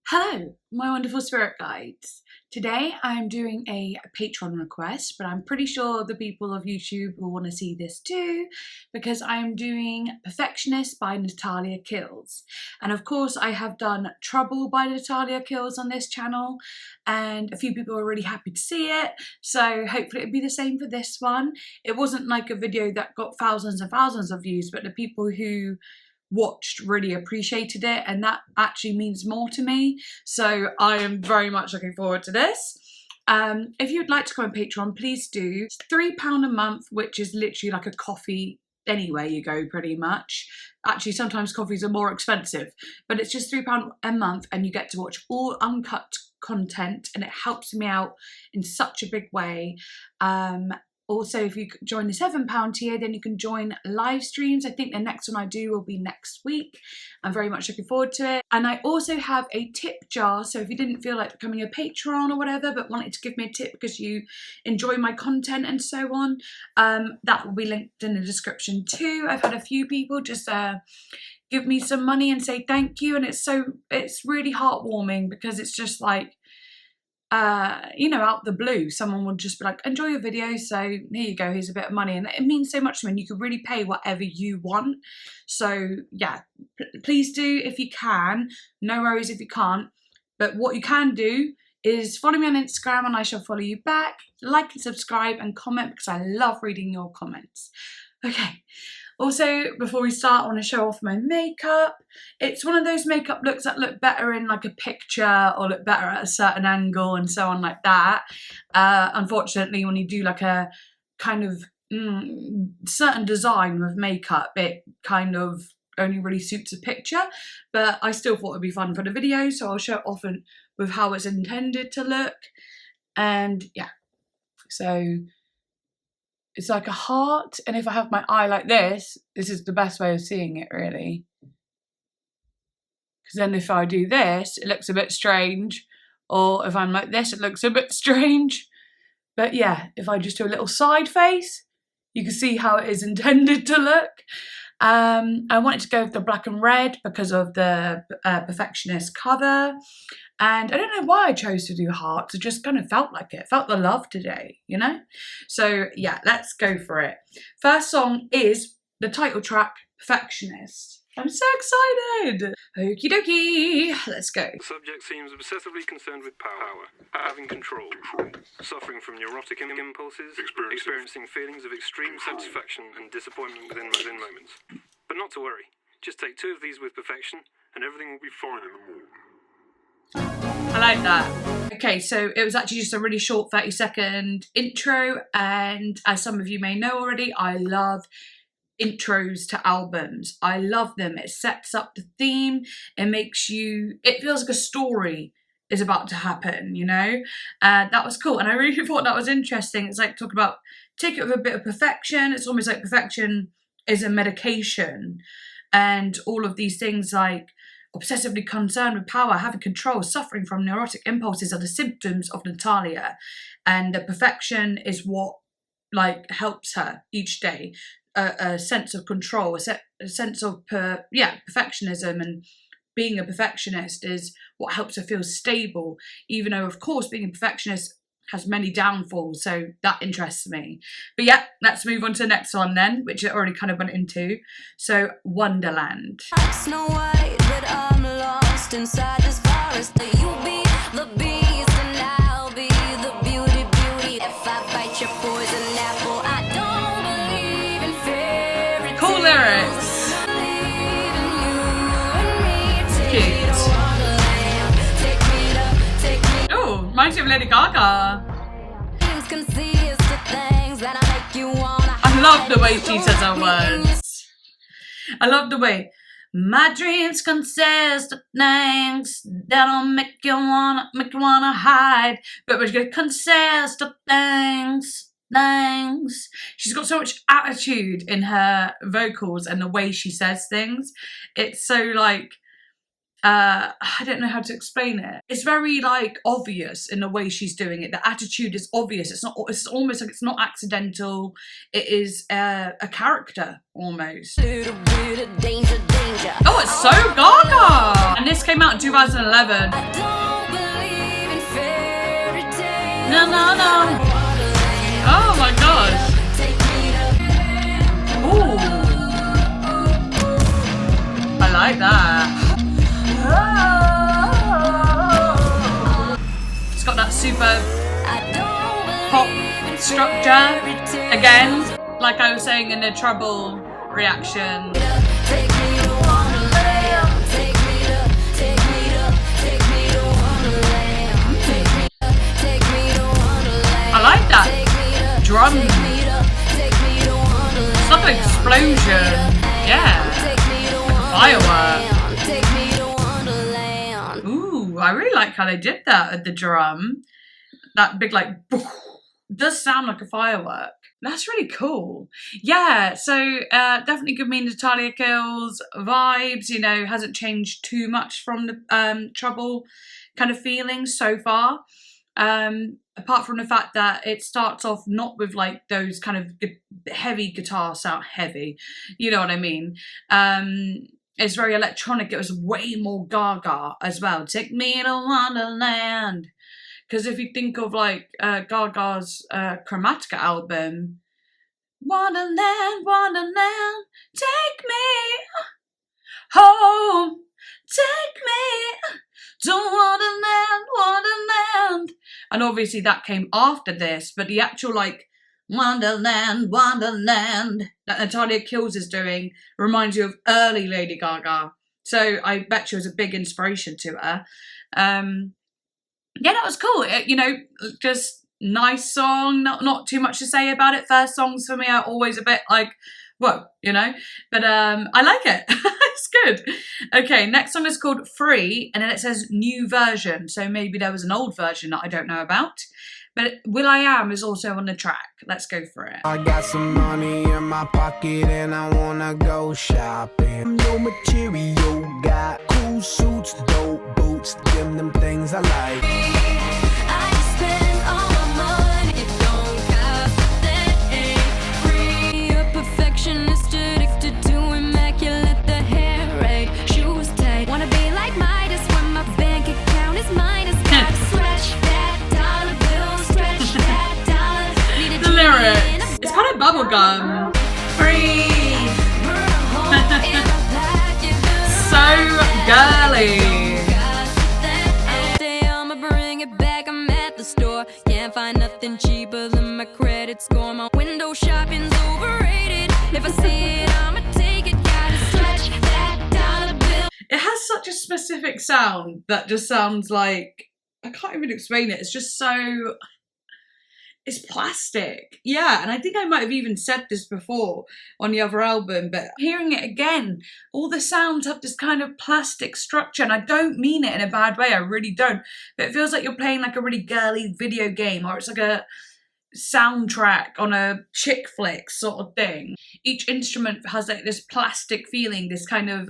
Hello, my wonderful spirit guides. Today I'm doing a patron request, but I'm pretty sure the people of YouTube will want to see this too, because I'm doing Perfectionist by NATALIA Kills. And of course I have done Trouble by NATALIA Kills on this channel, and a few people are really happy to see it, so hopefully it'll be the same for this one. It wasn't like a video that got thousands and thousands of views, but the people who watched really appreciated it, and that actually means more to me, so I am very much looking forward to this. If you'd like to come on Patreon, please do. It's £3 a month, which is literally like a coffee anywhere you go, pretty much. Actually, sometimes coffees are more expensive, but it's just £3 a month and you get to watch all uncut content, and it helps me out in such a big way. Also, if you join the £7 tier, then you can join live streams. I think the next one I do will be next week. I'm very much looking forward to it. And I also have a tip jar, so if you didn't feel like becoming a patron or whatever, but wanted to give me a tip because you enjoy my content and so on, that will be linked in the description too. I've had a few people just give me some money and say thank you, and it's really heartwarming, because it's just like, you know, out the blue, someone will just be like, enjoy your video, so here you go, here's a bit of money, and it means so much to me, and you can really pay whatever you want. So yeah, please do if you can. No worries if you can't, but what you can do is follow me on Instagram and I shall follow you back. Like and subscribe and comment, because I love reading your comments. Okay. Also, before we start, I want to show off my makeup. It's one of those makeup looks that look better in like a picture, or look better at a certain angle and so on like that. Unfortunately, when you do like a kind of certain design with makeup, it kind of only really suits a picture, but I still thought it'd be fun for the video, so I'll show it off with how it's intended to look. And yeah, so it's like a heart, and if I have my eye like this is the best way of seeing it, really. Because then if I do this, it looks a bit strange, or if I'm like this, it looks a bit strange. But yeah, if I just do a little side face, you can see how it is intended to look. I wanted to go with the black and red because of the Perfectionist cover. And I don't know why I chose to do hearts. It just kind of felt like it. Felt the love today, you know? So yeah, let's go for it. First song is the title track, Perfectionist. I'm so excited. Okie dokie, let's go. The subject seems obsessively concerned with power, having control, suffering from neurotic impulses, experiencing feelings of extreme satisfaction and disappointment within moments. But not to worry. Just take 2 of these with perfection and everything will be fine in the morning. I like that. Okay, so it was actually just a really short 30-second intro, and as some of you may know already, I love intros to albums. I love them. It sets up the theme. It feels like a story is about to happen, you know? That was cool, and I really thought that was interesting. It's like talk about, take it with a bit of perfection. It's almost like perfection is a medication, and all of these things like obsessively concerned with power, having control, suffering from neurotic impulses are the symptoms of NATALIA, and the perfection is what like helps her each day. A sense of control, a sense of perfectionism, and being a perfectionist is what helps her feel stable, even though of course being a perfectionist has many downfalls, so that interests me. But yeah, let's move on to the next one then, which I already kind of went into. So Wonderland. Snow White, but I'm lost inside this forest. You be the beast and I'll be the beauty. If I bite your poison apple, I don't believe in fairy tales. Cool lyrics. Cute. Oh, reminds me of Lady Gaga. I love the way she says her words. I love the way my dreams consist of things that'll make you wanna hide, but we're gonna consist of things. She's got so much attitude in her vocals and the way she says things. It's so like I don't know how to explain it. It's very like obvious in the way she's doing it. The attitude is obvious. It's almost like it's not accidental. It is a character almost. Little bit of danger, danger. Oh, it's so Gaga! And this came out in 2011. I don't believe in fairy tales. No, no, no. Oh my gosh. Take me to Ooh. I like that. It's got that super pop structure. Again, like I was saying in the Trouble reaction. take me to Wonderland. Take me to Wonderland. Take me to Wonderland. I like that drum. Take me to Wonderland. It's like an explosion. Yeah. Firework. Take me to Wonderland. Ooh, I really like how they did that at the drum. That big like does sound like a firework. That's really cool. Yeah, so definitely give me Natalia Kills vibes, you know, hasn't changed too much from the Trouble kind of feeling so far. Apart from the fact that it starts off not with like those kind of heavy guitar sound, heavy, you know what I mean? It's very electronic. It was way more Gaga as well. Take me to Wonderland. Because if you think of like Gaga's Chromatica album, Wonderland, Wonderland, take me home, take me to Wonderland, Wonderland. And obviously that came after this, but the actual like Wonderland, Wonderland that Natalia Kills is doing reminds you of early Lady Gaga. So I bet she was a big inspiration to her. Yeah, that was cool. You know, just nice song. Not too much to say about it. First songs for me are always a bit like, whoa, you know. But I like it. It's good. Okay, next song is called Free, and then it says new version. So maybe there was an old version that I don't know about. But will.i.am is also on the track. Let's go for it. I got some money in my pocket and I wanna go shopping. No material, got cool suits, dope boots, them things I like. I spend all my money, it don't cost that ain't free. A perfectionist addicted to immaculate, the hair right, shoes tight. Wanna be like Midas when my bank account is minus. Gotta stretch that dollar bill, stretch that dollar. Need a The lyrics. It's kind of bubblegum. Free. So girly. I'ma bring it back, I'm at the store. Can't find nothing cheaper than my credit score. My window shopping's overrated. If I see it, I'ma take it. Gotta stretch that dollar bill. It has such a specific sound that just sounds like, I can't even explain it. It's just so, it's plastic. Yeah, and I think I might have even said this before on the other album, but hearing it again, all the sounds have this kind of plastic structure, and I don't mean it in a bad way, I really don't. But it feels like you're playing like a really girly video game, or it's like a soundtrack on a chick flick sort of thing. Each instrument has like this plastic feeling, this kind of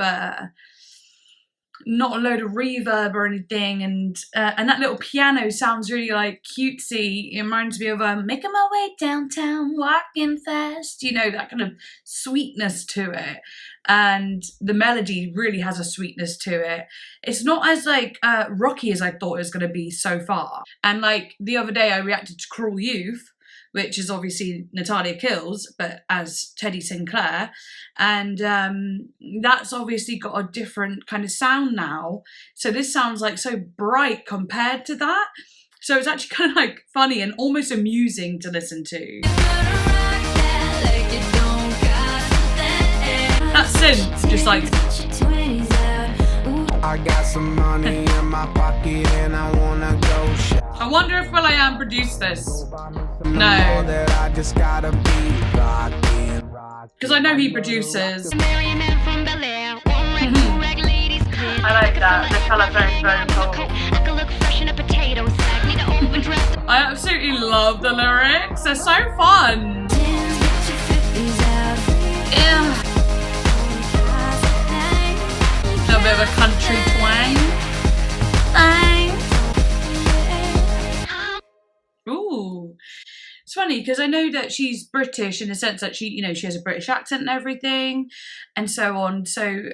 not a load of reverb or anything, and that little piano sounds really like cutesy. It reminds me of making my way downtown, walking fast, you know, that kind of sweetness to it. And the melody really has a sweetness to it. It's not as like rocky as I thought it was going to be so far. And like the other day I reacted to Cruel Youth, which is obviously Natalia Kills, but as Teddy Sinclair. And that's obviously got a different kind of sound now. So this sounds like so bright compared to that. So it's actually kind of like funny and almost amusing to listen to. That synth, just like... I got some money in my pocket and I wanna go shopping. I wonder if will.i.am produced this. No. That I just gotta be rocking. Because I know he produces. I like that. The colour very cool. I absolutely love the lyrics. They're so fun. Yeah. A bit of a country twang. funny because I know that she's British in the sense that she, you know, she has a British accent and everything and so on. So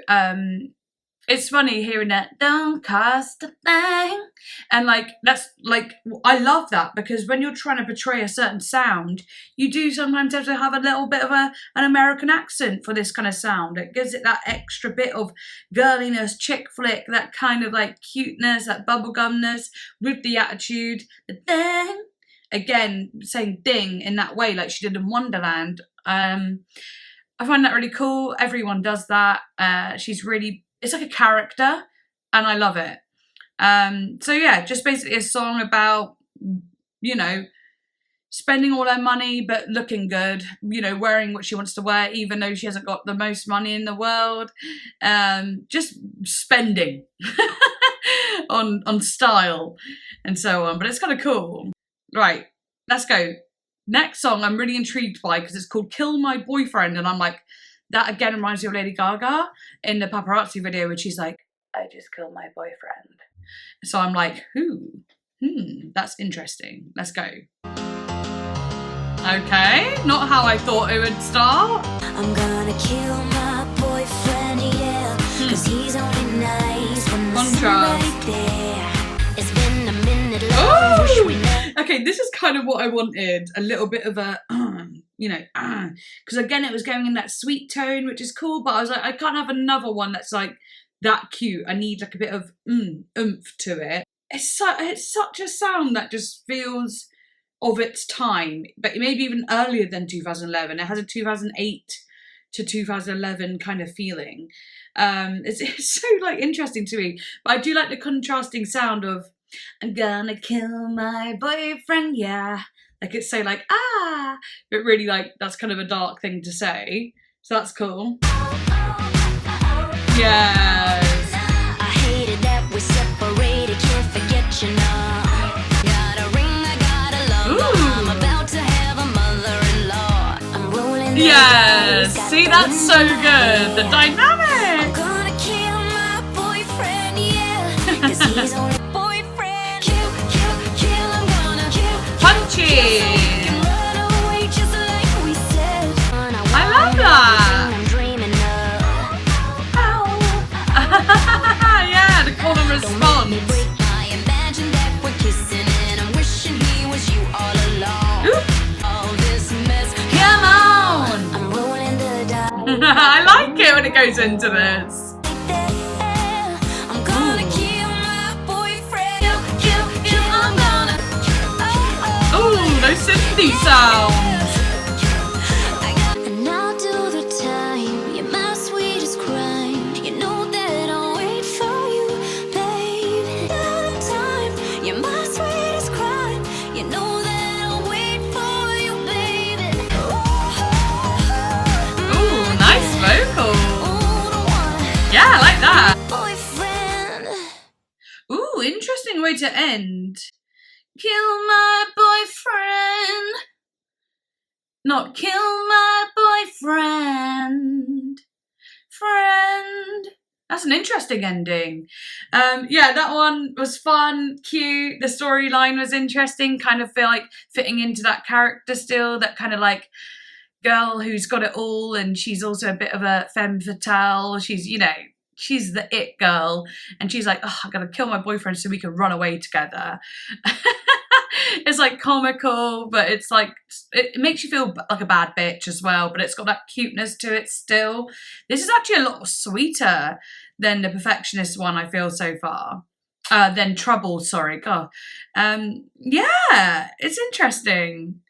it's funny hearing that, don't cost a thing. And like, that's like, I love that because when you're trying to portray a certain sound, you do sometimes have to have a little bit of an American accent for this kind of sound. It gives it that extra bit of girliness, chick flick, that kind of like cuteness, that bubblegumness with the attitude, the ding. Again, saying ding in that way, like she did in Wonderland. I find that really cool. Everyone does that. She's really, it's like a character and I love it. So yeah, just basically a song about, you know, spending all her money but looking good, you know, wearing what she wants to wear even though she hasn't got the most money in the world. Just spending on style and so on, but it's kind of cool. Right, let's go. Next song I'm really intrigued by because it's called Kill My Boyfriend, and I'm like, that again reminds me of Lady Gaga in the paparazzi video where she's like, I just killed my boyfriend. So I'm like, that's interesting. Let's go. Okay, not how I thought it would start. I'm gonna kill my boyfriend, yeah, cause he's only nice when the sun's right there. It's been a minute long, wish we never. Okay, this is kind of what I wanted. A little bit of a, you know, because again, it was going in that sweet tone, which is cool, but I was like, I can't have another one that's like that cute. I need like a bit of oomph to it. It's such a sound that just feels of its time, but maybe even earlier than 2011. It has a 2008 to 2011 kind of feeling. It's so like interesting to me, but I do like the contrasting sound of I'm gonna kill my boyfriend, yeah. Like it's so like, but really like that's kind of a dark thing to say. So that's cool. Yes. I hated that we separated, can't forget you now. Got a ring, I got a love. I'm about to have a mother-in-law. I'm rolling. Yes. See, that's so good. The dynamic. I'm gonna kill my boyfriend, yeah. Cause he's only boyfriend. Kill, I'm gonna kill. Punchy. Run away just like we said. I love that. I'm dreaming of. Yeah, the call and response. I imagine that we're kissing and I'm wishing he was you all along. All this mess, Come on. I'm rolling the dice. I like it when it goes into this. I'm gonna kill my boyfriend. Kill, I'm gonna. Ooh, those synthy sounds. And I'll do the time. You're my sweetest crime. You know that I'll wait for you, babe. All the time. You're my sweetest crime. You know that I'll wait for you, baby. Ooh, nice vocal. Oh, don't wanna Yeah, I like that. boyfriend. Ooh, interesting way to end. Kill my boyfriend. Not kill my boyfriend. Friend. That's an interesting ending. Yeah, that one was fun, cute. The storyline was interesting. Kind of feel like fitting into that character still. That kind of like girl who's got it all, and she's also a bit of a femme fatale. She's, you know, she's the it girl, and she's like, oh, I gotta kill my boyfriend so we can run away together. It's like comical, but it's like, it makes you feel like a bad bitch as well, but it's got that cuteness to it still. This is actually a lot sweeter than the Perfectionist one, I feel, so far. Than Trouble, sorry, God. Yeah, it's interesting.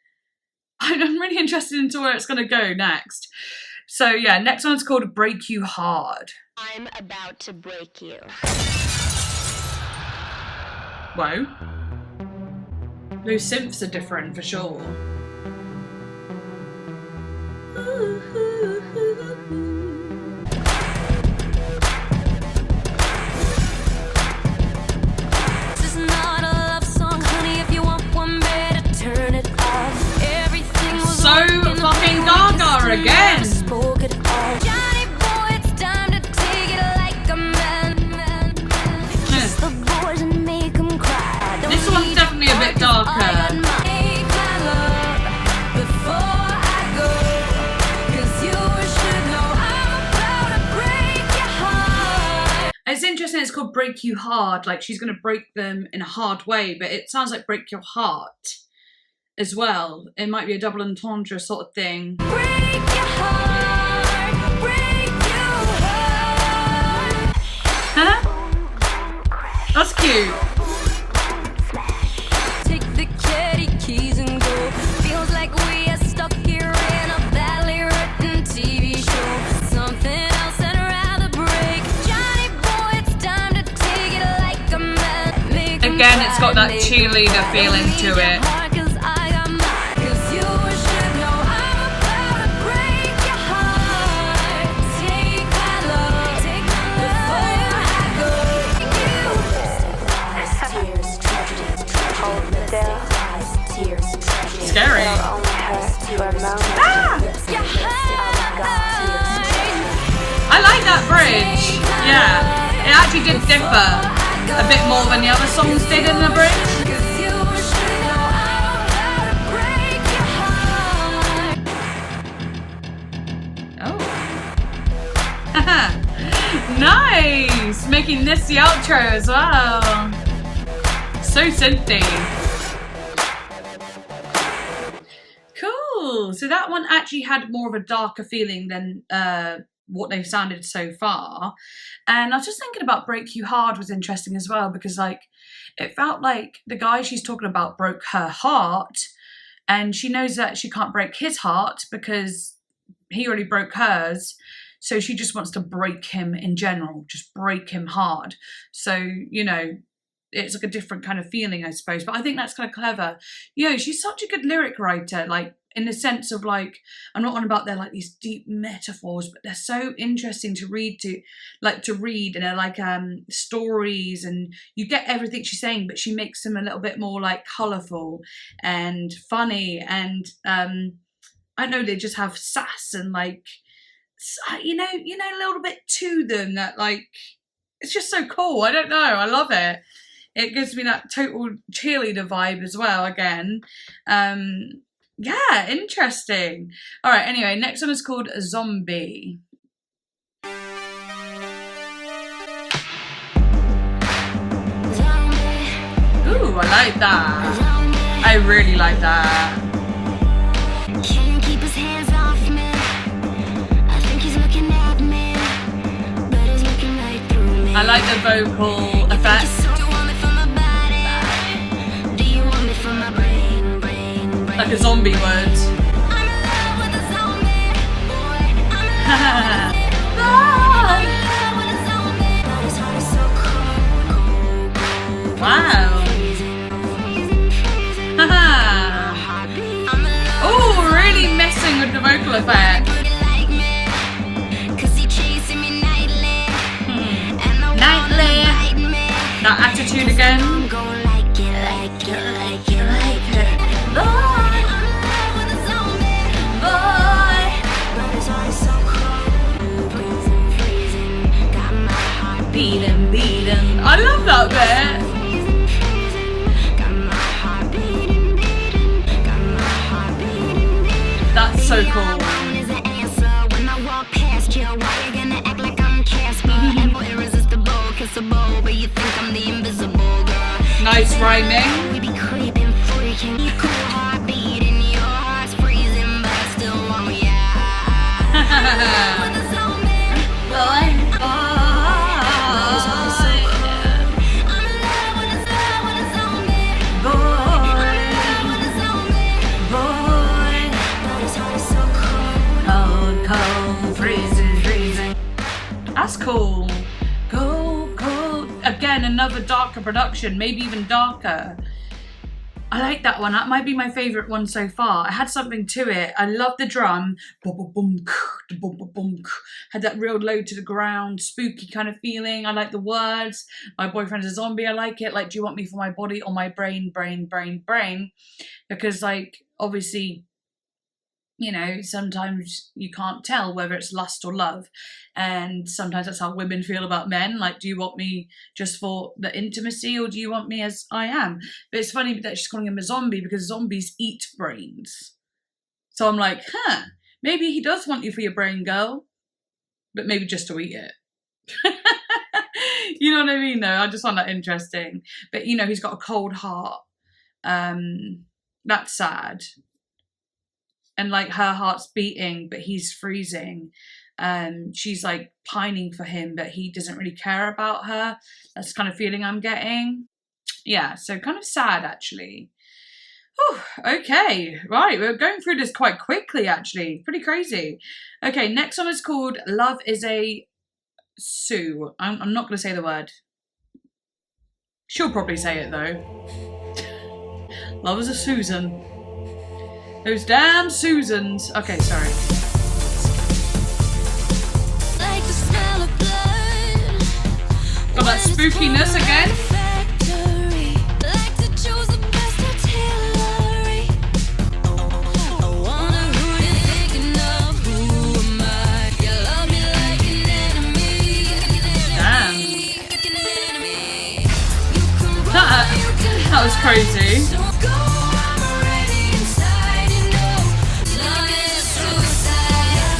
I'm really interested into where it's gonna go next. So yeah, next one's called Break You Hard. I'm about to break you. Whoa. Those synths are different for sure. This is not a love song, honey. If you want one, better turn it off. Everything was So fucking Gaga again. spoke it all. Johnny boy, it's time to take it like a man. Kiss the boys and make them cry. This one's definitely a bit darker. it's called Break You Hard, like she's going to break them in a hard way, but it sounds like break your heart as well. It might be a double entendre sort of thing. Break your heart, break your heart. Huh? That's cute. Take the caddy keys and go. Feels like we are stuck here in a badly written TV show. Something else I'd rather break. Johnny boy, it's time to take it like a man. Make 'em Again, it's got that cry, cheerleader feeling to it. Cause I got mine. 'Cause you should know I'm about to break your heart. Take my love, before I go. Tears, tragedy, hold me down. Tears, tragedy. Scary. Only hurt for a moment. Your heart. I like that bridge. Yeah, it actually did differ a bit more than the other songs did in the bridge. 'Cause you should know I'm about to break your heart. Oh. Nice! Making this the outro as well. So synthy. Cool. So that one actually had more of a darker feeling than what they've sounded so far. And I was just thinking about Break You Hard was interesting as well, because like it felt like the guy she's talking about broke her heart, and she knows that she can't break his heart because he already broke hers. So she just wants to break him in general, just break him hard. So, you know, it's like a different kind of feeling, I suppose. But I think that's kind of clever. You know, she's such a good lyric writer, like in the sense of like, I'm not on about they're like these deep metaphors, but they're so interesting to read, and they're like stories, and you get everything she's saying, but she makes them a little bit more like colourful and funny, and I don't know, they just have sass and like, you know, a little bit to them that like, it's just so cool. I don't know, I love it. It gives me that total cheerleader vibe as well, again. Yeah, interesting. All right, anyway, next one is called Zombie. Ooh, I like that. I really like that. Can't keep his hands off me. I think he's looking at me, but he's looking right through me. I like the vocal effect. Do you want me for my body? Do you want me for my brain, brain, brain? Like a zombie word. I'm in love with a zombie, boy. I'm in love with a zombie. But his heart is so cold, cold, cold. Wow. Haha. I'm in love. Oh, really messing with the vocal effect. Like me, 'cause he chasing me nightly. And I Nightly. wanna bite me. That attitude again. I'm gonna like it, like it, like it, like it. Boy, I'm in love with a zombie. Boy, but his heart is so cold, freezing, freezing. Got my heart Beating, beating. I love that bit. freezing, freezing. Got my heart beating, beating. Got my heart beating, beating. That's so All I cool. want is an answer when I walk past you. Why you gonna act like I'm Casper? Ever irresistible, kissable, but you think I'm the invisible girl. Nice rhyming. We be creeping, freaking. You cool heart beating, your heart's freezing, but I still want ya. With a zombie, boy. I'm in love with a zombie, boy. I'm in love with a zombie, boy. But his heart is so cold, Cold, cold, freezing, freezing. That's cool. Cool, cool. Again, another darker production, maybe even darker. I like that one. That might be my favourite one so far. It had something to it. I love the drum. Boom, boom, boom, boom, boom, boom. Had that real low to the ground, spooky kind of feeling. I like the words. My boyfriend's a zombie. I like it. Like, do you want me for my body or my brain, brain, brain, brain? Because, like, obviously, you know, sometimes you can't tell whether it's lust or love. And sometimes that's how women feel about men. Like, do you want me just for the intimacy, or do you want me as I am? But it's funny that she's calling him a zombie because zombies eat brains. So I'm like, maybe he does want you for your brain, girl. But maybe just to eat it. You know what I mean, though? I just find that interesting. But, you know, he's got a cold heart. That's sad. And, like, her heart's beating, but he's freezing. She's, like, pining for him, but he doesn't really care about her. That's the kind of feeling I'm getting. Yeah, so kind of sad, actually. Whew, okay, right, we're going through this quite quickly, actually. Pretty crazy. Okay, next one is called Love is a Sue. I'm not going to say the word. She'll probably say it, though. Love is a Susan. Those damn Susans. Okay, sorry. Like the smell of blood. Got that spookiness again. Like to choose the best artillery. I wonder who you're thinking of. Who am I? You love me like an enemy. Damn. Like an enemy. You can run, you can That was crazy. don't go. I'm already inside. You know, love is suicide.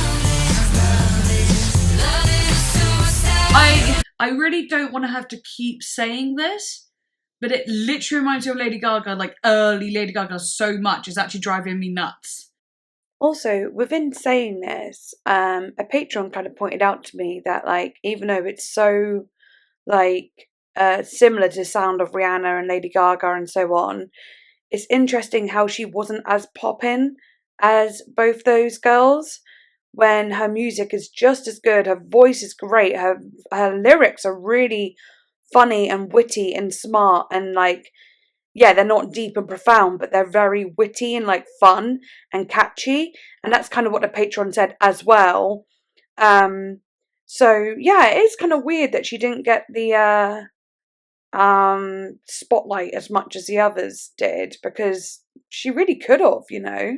Love is suicide. I really don't want to have to keep saying this, but it literally reminds me of Lady Gaga, like early Lady Gaga so much. It's actually driving me nuts. Also, within saying this, a patron kind of pointed out to me that, like, even though it's so, like, similar to the sound of Rihanna and Lady Gaga and so on, it's interesting how she wasn't as poppin' as both those girls, when her music is just as good, her voice is great, her lyrics are really funny and witty and smart, and, like, yeah, they're not deep and profound, but they're very witty and, like, fun and catchy, and that's kind of what the patron said as well. So yeah, it is kind of weird that she didn't get the spotlight as much as the others did, because she really could have, you know.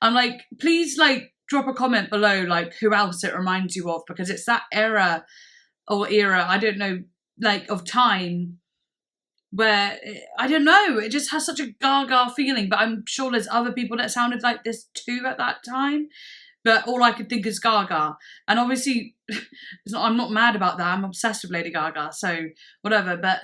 I'm like, please, like, drop a comment below, like, who else it reminds you of, because it's that era, I don't know, like, of time where, I don't know, it just has such a Gaga feeling, but I'm sure there's other people that sounded like this too at that time, but all I could think is Gaga. And obviously, I'm not mad about that, I'm obsessed with Lady Gaga, so whatever, but,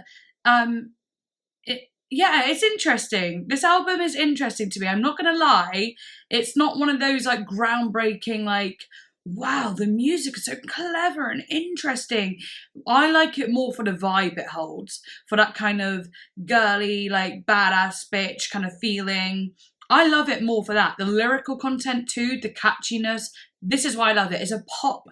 yeah, it's interesting. This album is interesting to me. I'm not going to lie. It's not one of those, like, groundbreaking, like, wow, the music is so clever and interesting. I like it more for the vibe it holds, for that kind of girly, like, badass bitch kind of feeling. I love it more for that. The lyrical content too, the catchiness. This is why I love it. It's a pop,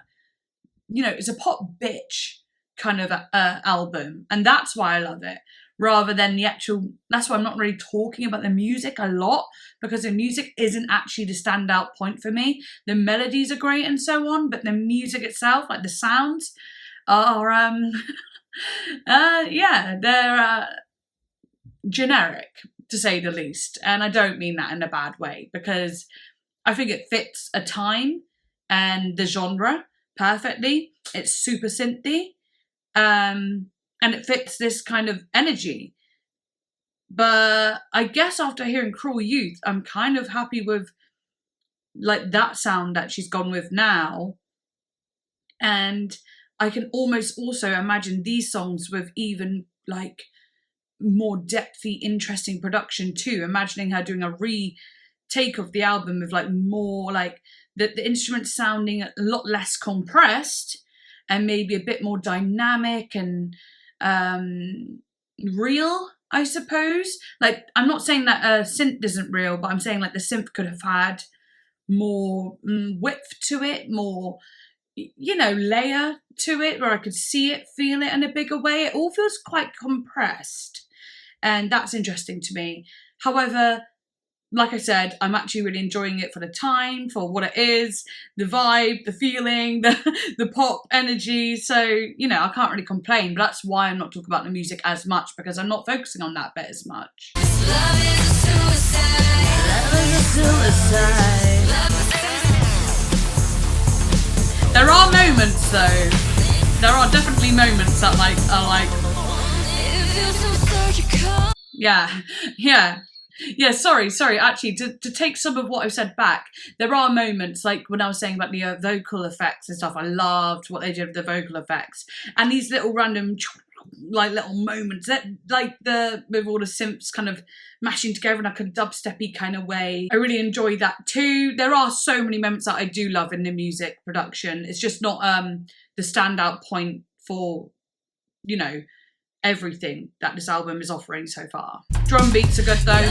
you know, it's a pop bitch kind of album. And that's why I love it. Rather than the actual, that's why I'm not really talking about the music a lot, because the music isn't actually the standout point for me. The melodies are great and so on, but the music itself, like the sounds, are, yeah, they're generic, to say the least. And I don't mean that in a bad way, because I think it fits a time and the genre perfectly. It's super synthy. And it fits this kind of energy. But I guess after hearing Cruel Youth, I'm kind of happy with, like, that sound that she's gone with now. And I can almost also imagine these songs with even, like, more depthy, interesting production too. Imagining her doing a retake of the album with, like, more, like, the instruments sounding a lot less compressed and maybe a bit more dynamic and real, I suppose. Like, I'm not saying that synth isn't real, but I'm saying, like, the synth could have had more width to it, more, you know, layer to it, where I could see it, feel it in a bigger way. It all feels quite compressed, and that's interesting to me. However, like I said, I'm actually really enjoying it for the time, for what it is, the vibe, the feeling, the pop energy. So, you know, I can't really complain, but that's why I'm not talking about the music as much, because I'm not focusing on that bit as much. Love is a suicide. Love is a suicide. There are moments, though. There are definitely moments that, like, are like, It feels so surgical. yeah. Yeah, sorry. Actually, to take some of what I've said back, there are moments like when I was saying about the vocal effects and stuff. I loved what they did with the vocal effects and these little random like little moments that like with all the synths kind of mashing together in like a dubsteppy kind of way. I really enjoy that too. There are so many moments that I do love in the music production. It's just not the standout point for, you know, everything that this album is offering so far. Drum beats are good though.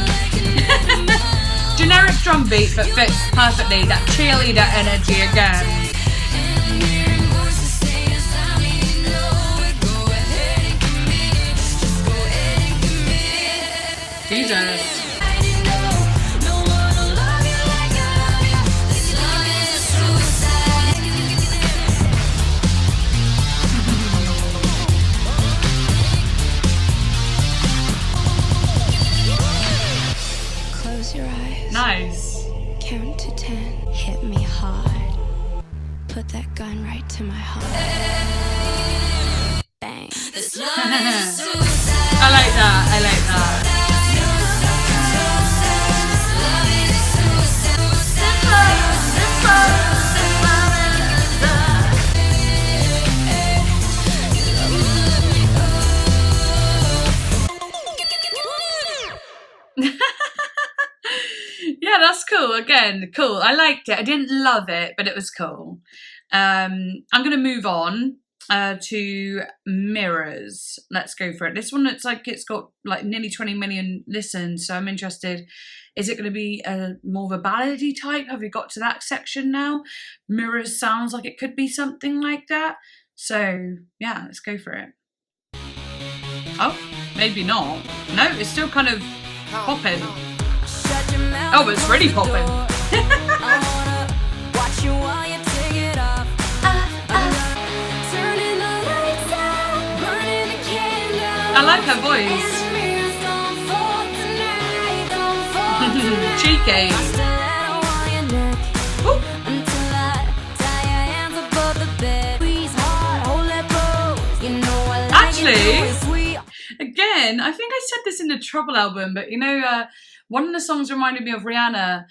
Generic drum beat, but fits perfectly that cheerleader energy again. Jesus. Close your eyes. Nice. Count to 10. Hit me hard. Put that gun right to my heart. Bang. I like that. I like that. Yeah, that's cool. Again, cool. I liked it. I didn't love it, but it was cool. I'm going to move on to Mirrors. Let's go for it. This one looks like it's got like nearly 20 million listens, so I'm interested. Is it going to be more of a ballady type? Have we got to that section now? Mirrors sounds like it could be something like that. So yeah, let's go for it. Oh, maybe not. No, it's still kind of popping. Oh, it's really popping. I like her voice. Cheeky. Ooh. Actually, again, I think I said this in the Trouble album, but you know, one of the songs reminded me of Rihanna,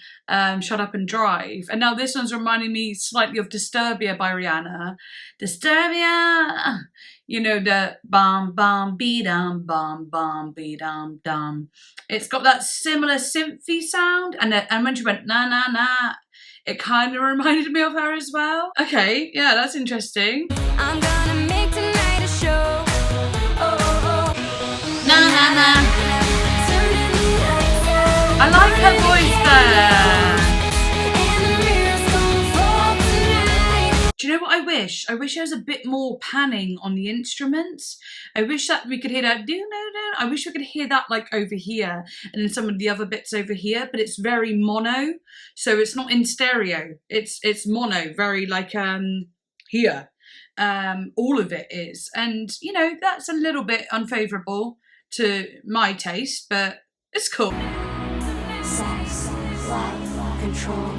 Shut Up and Drive. And now this one's reminding me slightly of Disturbia by Rihanna. Disturbia! You know, the bum bum be-dum, bum be-dum dum. It's got that similar synthy sound. And when she went na na na, it kind of reminded me of her as well. Okay, yeah, that's interesting. I'm gonna make tonight a show. Oh, oh, oh. Na na na. I like her voice there. Do you know what I wish? I wish there was a bit more panning on the instruments. I wish that we could hear that do. I wish we could hear that like over here and then some of the other bits over here, but it's very mono. So it's not in stereo. It's mono, very like here. All of it is. And you know, that's a little bit unfavorable to my taste, but it's cool. Sex, love, control,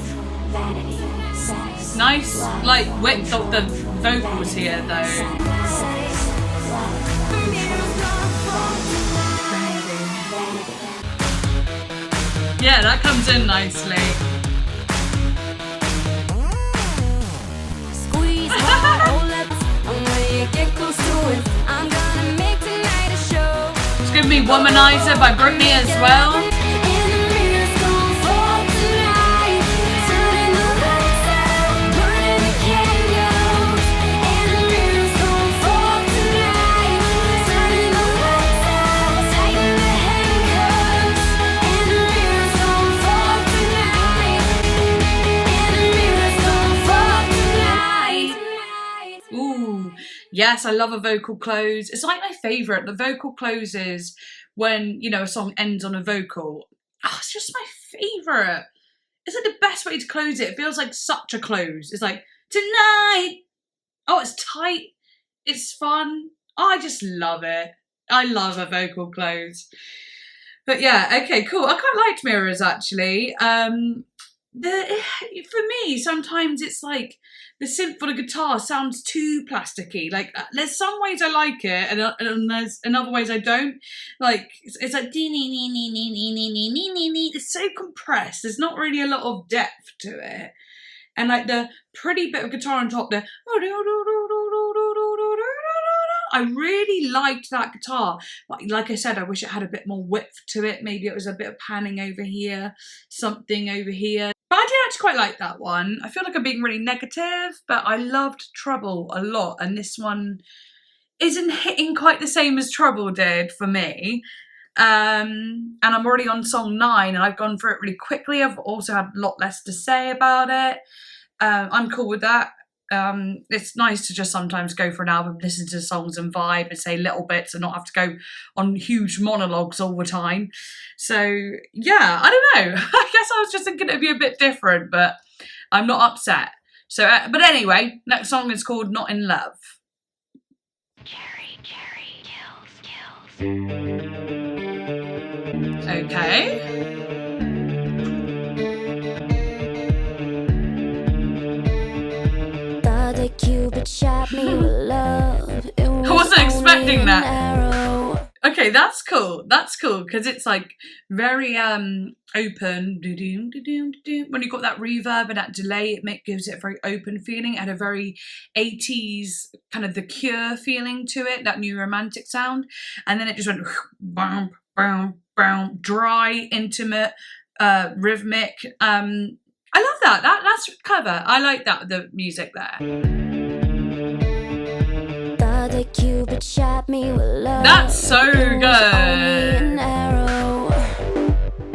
vanity, sex. Nice, like, width of the vocals here, though. Sex, love, control, vanity. Yeah, that comes in nicely. Squeeze my whole lips, and when you get close to it, I'm gonna make tonight a show. It's gonna be Womanizer by Britney as well. Yes, I love a vocal close. It's like my favourite. The vocal closes when, you know, a song ends on a vocal. Oh, it's just my favourite. It's like the best way to close it. It feels like such a close. It's like, tonight. Oh, it's tight. It's fun. Oh, I just love it. I love a vocal close. But yeah, okay, cool. I quite liked Mirrors, actually. for me, sometimes it's like the synth for the guitar sounds too plasticky. Like there's some ways I like it, and there's in other ways I don't. Like it's like dee nee nee nee nee nee nee nee nee nee. It's so compressed. There's not really a lot of depth to it, and like the pretty bit of guitar on top there. I really liked that guitar, but like I said, I wish it had a bit more width to it. Maybe it was a bit of panning over here, something over here. But I did actually quite like that one. I feel like I'm being really negative, but I loved Trouble a lot, and this one isn't hitting quite the same as Trouble did for me. And I'm already on song 9, and I've gone through it really quickly. I've also had a lot less to say about it. I'm cool with that. It's nice to just sometimes go for an album, listen to songs and vibe and say little bits and not have to go on huge monologues all the time. So yeah, I don't know. I guess I was just thinking it'd be a bit different, but I'm not upset. So, but anyway, next song is called Not in Love. Cherry kills. Okay. Cupid shot me with love. I wasn't expecting that. Okay, that's cool. That's cool because it's like very open. When you got that reverb and that delay, it gives it a very open feeling. It had a very 80s kind of The Cure feeling to it, that new romantic sound. And then it just went boom, boom, boom, dry, intimate, rhythmic. I love that. That's clever. I like that, the music there. Cupid shot me with love. That's so good.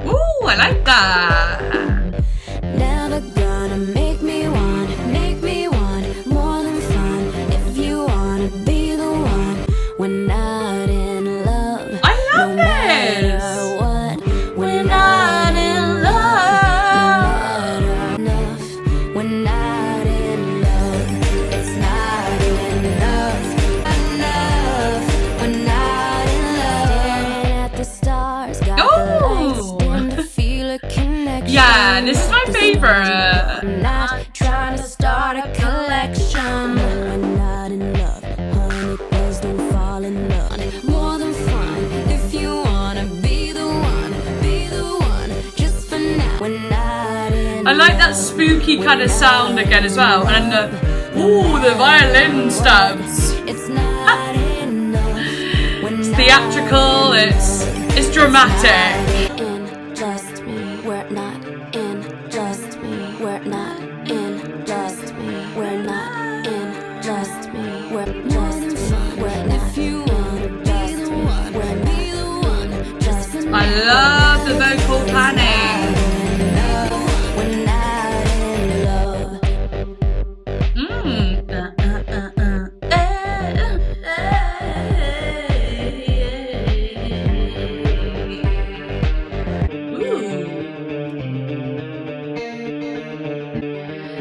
Ooh, I like that. Never gonna make me want more than fun. If you wanna be the one, we're not in love. I love this. What? We're not in love. No matter enough. We're not in love. It's not enough. We're not in love. Staring at the stars, got the lights dim to feel a connection. Yeah, this is my favorite. I'm not trying to start a collection. We're not in love, honey, please don't fall in love. More than fun, if you wanna be the one, just for now. We're not in I like that spooky kind of sound again as well. And the violin stabs. It's not enough. It's theatrical, it's dramatic. In just me, we're not in just me, we're not in just me, we're not in just me, we're just me, we're not if you wanna be the one, we're be the one, just for I love the vocal panning. we're not in love.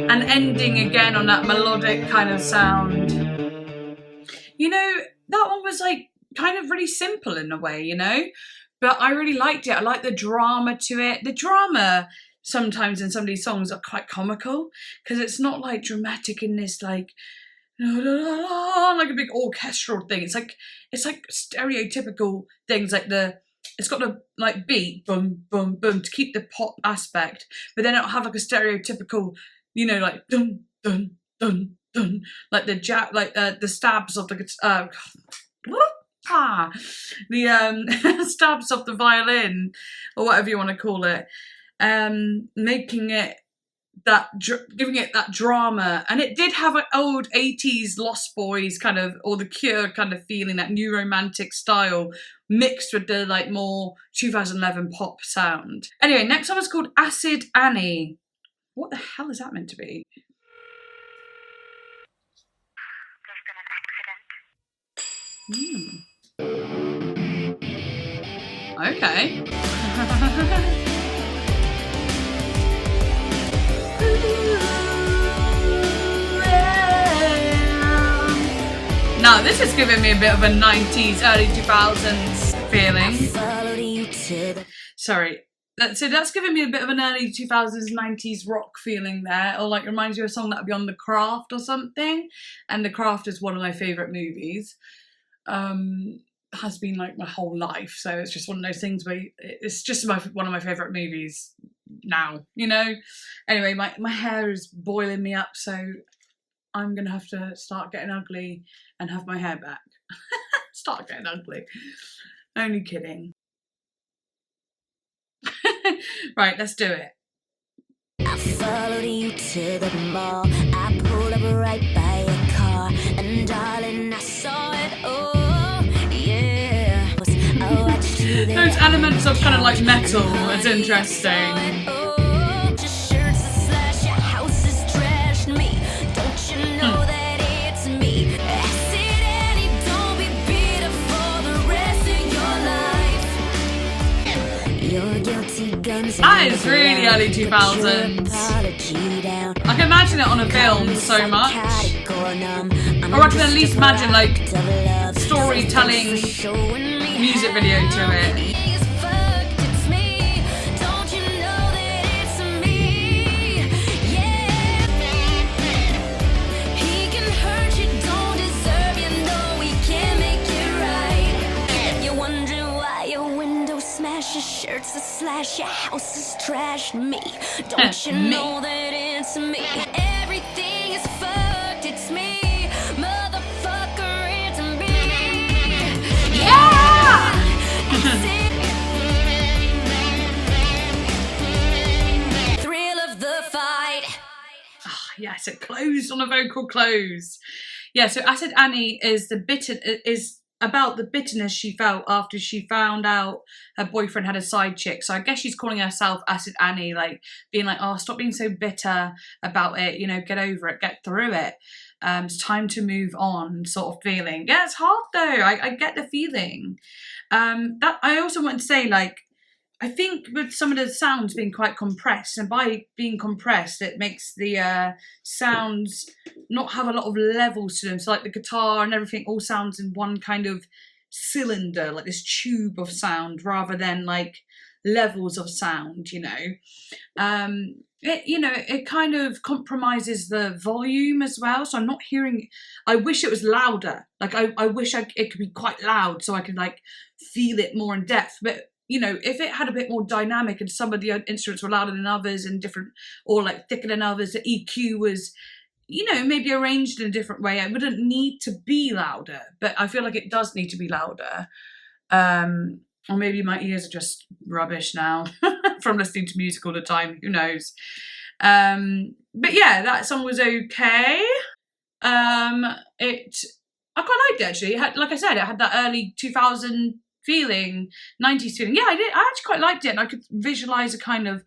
And ending again on that melodic kind of sound. You know, that one was like kind of really simple in a way, you know, but I really liked it. I like the drama to it. The drama sometimes in some of these songs are quite comical because it's not like dramatic in this like a big orchestral thing. It's like stereotypical things like it's got a like beat boom boom boom to keep the pop aspect, but then it'll have like a stereotypical, you know, like dun dun dun dun, like the the stabs of the the stabs of the violin or whatever you want to call it, making it giving it that drama. And it did have an old 80s Lost Boys kind of, or The Cure kind of feeling, that new romantic style mixed with the like more 2011 pop sound. Anyway, next one is called Acid Annie. What the hell is that meant to be? Okay. Now this is giving me a bit of a 90s, early 2000s feeling. Sorry, So that's giving me a bit of an early 2000s, 90s rock feeling there, or like reminds you of a song that would be on The Craft or something. And The Craft is one of my favourite movies. Has been like my whole life, so it's just one of those things where it's just one of my favourite movies now, you know. Anyway, my hair is boiling me up, so I'm gonna have to start getting ugly and have my hair back. Start getting ugly. Only kidding. Right, let's do it. I followed you to the mall. I pulled up right by your car, and darling, I saw it. Oh, yeah. I watched you there. Those elements of kind of like metal. It's interesting. Oh, just shirts that slash your house is trashed me. Don't you know that it's me? Acid Annie, don't be bitter for the rest of your life. You're guilty guns. That is really early 2000s. I can imagine it on a film so much. Or I can at least imagine like storytelling music video to it. Shirts that slash your house is trashed me. Don't you know that it's me? Everything is fucked, it's me. Motherfucker, it's me. Yeah! Thrill of the fight. Oh, yes, it closed on a vocal close. Yeah, so Acid Annie is about the bitterness she felt after she found out her boyfriend had a side chick. So I guess she's calling herself Acid Annie, like being like, oh, stop being so bitter about it, you know, get over it, get through it. It's time to move on, sort of feeling. Yeah, it's hard though. I get the feeling. That I also want to say, like, I think with some of the sounds being quite compressed, and by being compressed, it makes the sounds not have a lot of levels to them. So like the guitar and everything all sounds in one kind of cylinder, like this tube of sound, rather than like levels of sound, you know. It kind of compromises the volume as well. So I'm not hearing, I wish it was louder. Like I wish it could be quite loud so I could like feel it more in depth. But you know, if it had a bit more dynamic and some of the instruments were louder than others and different, or like thicker than others, the EQ was, you know, maybe arranged in a different way, it wouldn't need to be louder. But I feel like it does need to be louder. Or maybe my ears are just rubbish now from listening to music all the time. Who knows? But yeah, that song was okay. I quite liked it actually. It had, like I said, it had that early 2000 feeling, 90s feeling. Yeah, I actually quite liked it, and I could visualize a kind of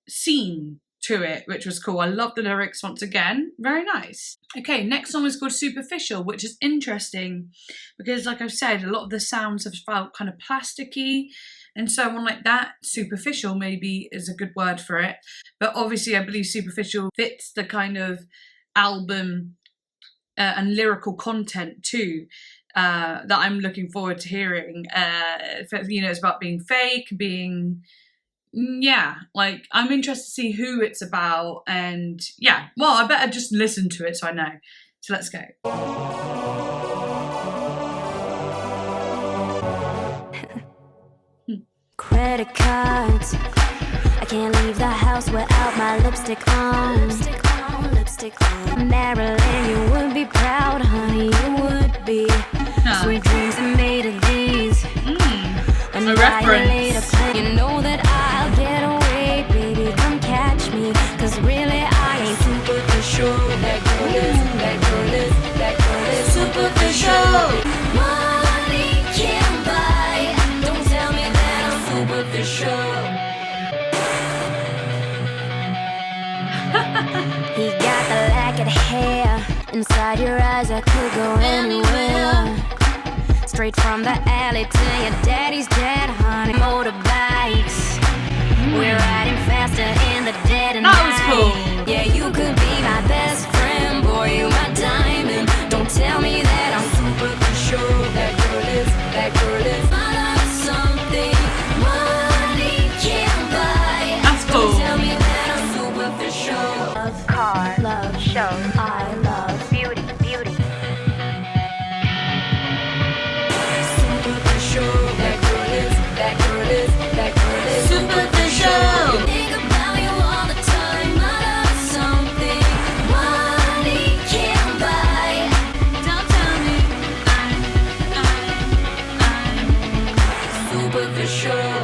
scene to it, which was cool. I love the lyrics once again. Very nice. Okay, next song is called Superficial, which is interesting because, like I've said, a lot of the sounds have felt kind of plasticky and so on like that. Superficial maybe is a good word for it, but obviously I believe superficial fits the kind of album and lyrical content too. That I'm looking forward to hearing. You know, it's about being fake, being, yeah, like I'm interested to see who it's about, and yeah, well, I better just listen to it so I know. So let's go. Credit cards. I can't leave the house without my lipstick on. Marilyn, you would be proud, honey, you would be. Sweet dreams are made of these. A reference. You know that I'll get away, baby, come catch me. Cause really I ain't superficial. That girl is superficial. Money can't buy. Don't tell me that I'm superficial. He got the lacquered hair. Inside your eyes I could go anywhere. Straight from the alley to your daddy's dead, honey. Motorbikes, we're riding faster in the dead of night. That was cool. Yeah, you could be my best friend, boy, you my diamond. Don't tell me that I'm superficial. That girl is something money can't buy. superficial. I love beauty, beauty. Superficial. Think about you all the time. I love something money can't buy. Don't tell me I'm superficial.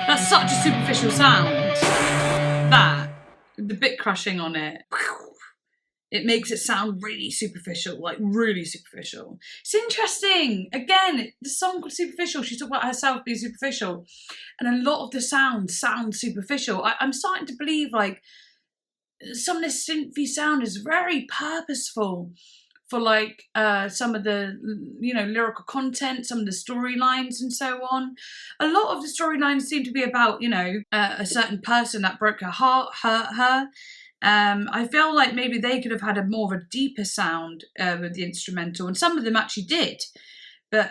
That's such a superficial sound. That, the bit crushing on it, it makes it sound really superficial, like really superficial. It's interesting. Again, the song called Superficial, she talked about herself being superficial, and a lot of the sounds sound superficial. I'm starting to believe like some of this synthy sound is very purposeful for like some of the, you know, lyrical content, some of the storylines and so on. A lot of the storylines seem to be about, you know, a certain person that broke her heart, hurt her. I feel like maybe they could have had a more of a deeper sound with the instrumental, and some of them actually did. But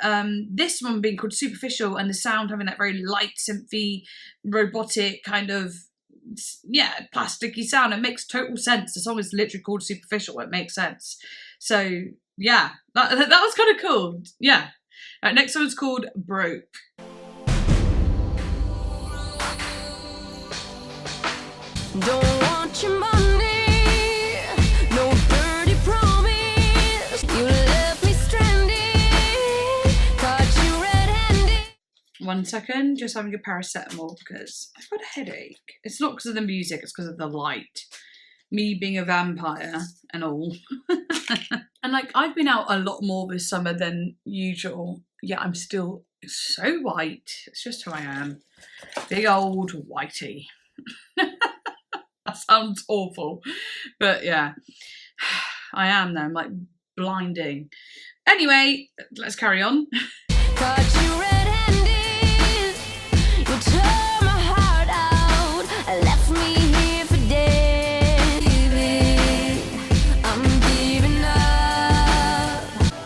this one being called Superficial, and the sound having that very light, synthy, robotic kind of, yeah, plasticky sound, it makes total sense. The song is literally called Superficial. It makes sense. So yeah, that was kind of cool. Yeah. All right, next one's called Broke. Don't want your money, no dirty promise. You left me stranded, caught you red-handed. 1 second, just having a paracetamol because I've got a headache. It's not because of the music, it's because of the light. Me being a vampire and all. And like, I've been out a lot more this summer than usual. Yeah, I'm still so white. It's just who I am. Big old whitey. That sounds awful. But yeah, I am though. I'm like blinding. Anyway, let's carry on. Caught you red-handed, you tore my heart out, left me here for dead. Baby, I'm giving up.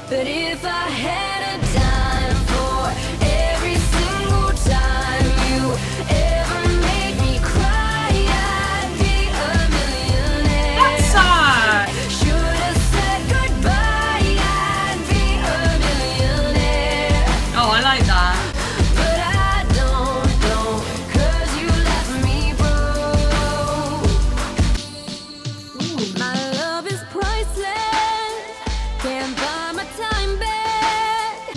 But if I had a dime for every single time you ever made me cry, I'd be a millionaire. That's sad. Should have said goodbye, I'd be a millionaire. Oh, I like that. But I don't, 'cause you left me broke. My love is priceless, can't buy my time back.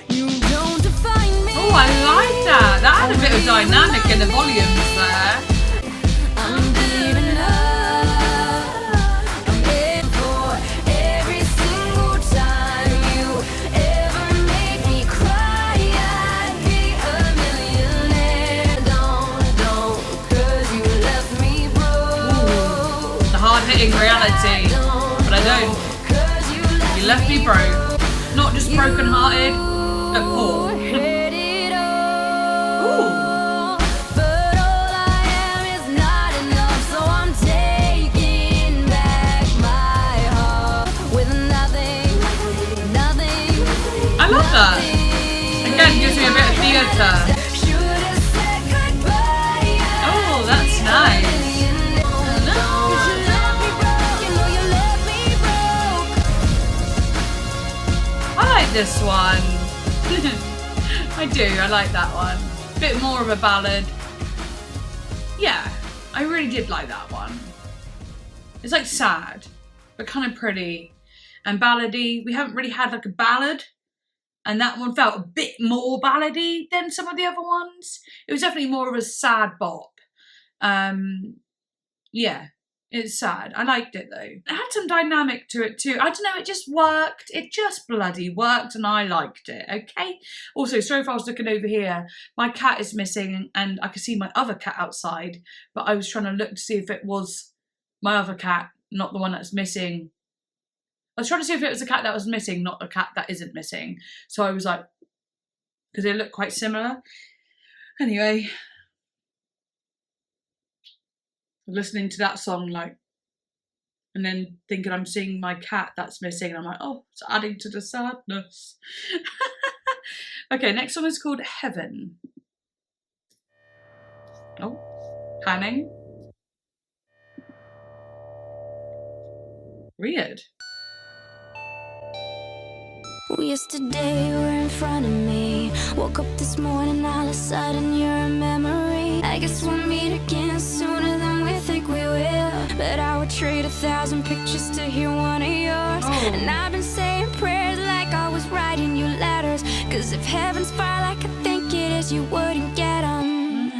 You don't define me. Oh, I like that. That had a bit of dynamic in the volumes there. I'm giving up. I'm in for every single time you ever make me cry. I'd be a millionaire. Don't, 'cause you left me broke. The hard-hitting reality. But I don't. 'Cause you You left me broke. Not just broken-hearted, but poor. had it all. Ooh. But all I am is not enough, so I'm taking back my heart with nothing. I love that. Again, gives me a bit of theatre. Should have said goodbye. Oh, that's nice. I like this one. I do, I like that one. Bit more of a ballad. Yeah, I really did like that one. It's like sad, but kind of pretty and ballady. We haven't really had like a ballad, and that one felt a bit more ballady than some of the other ones. It was definitely more of a sad bop. Yeah, it's sad. I liked it though. It had some dynamic to it too. I don't know, it just worked. It just bloody worked and I liked it, okay? Also, sorry if I was looking over here. My cat is missing and I could see my other cat outside, but I was trying to look to see if it was my other cat, not the one that's missing. I was trying to see if it was the cat that was missing, not the cat that isn't missing. So I was like, because they look quite similar. Anyway, listening to that song, like, and then thinking I'm seeing my cat that's missing, and I'm like, oh, it's adding to the sadness. Okay, next one is called Heaven. Oh, panning. Weird. Yesterday you were in front of me. Woke up this morning, all of a sudden you're a memory. I guess we'll meet again sooner than we think we will. But I would trade 1,000 pictures to hear one of yours. And I've been saying prayers like I was writing you letters. Cause if heaven's far like I think it is, you wouldn't get them.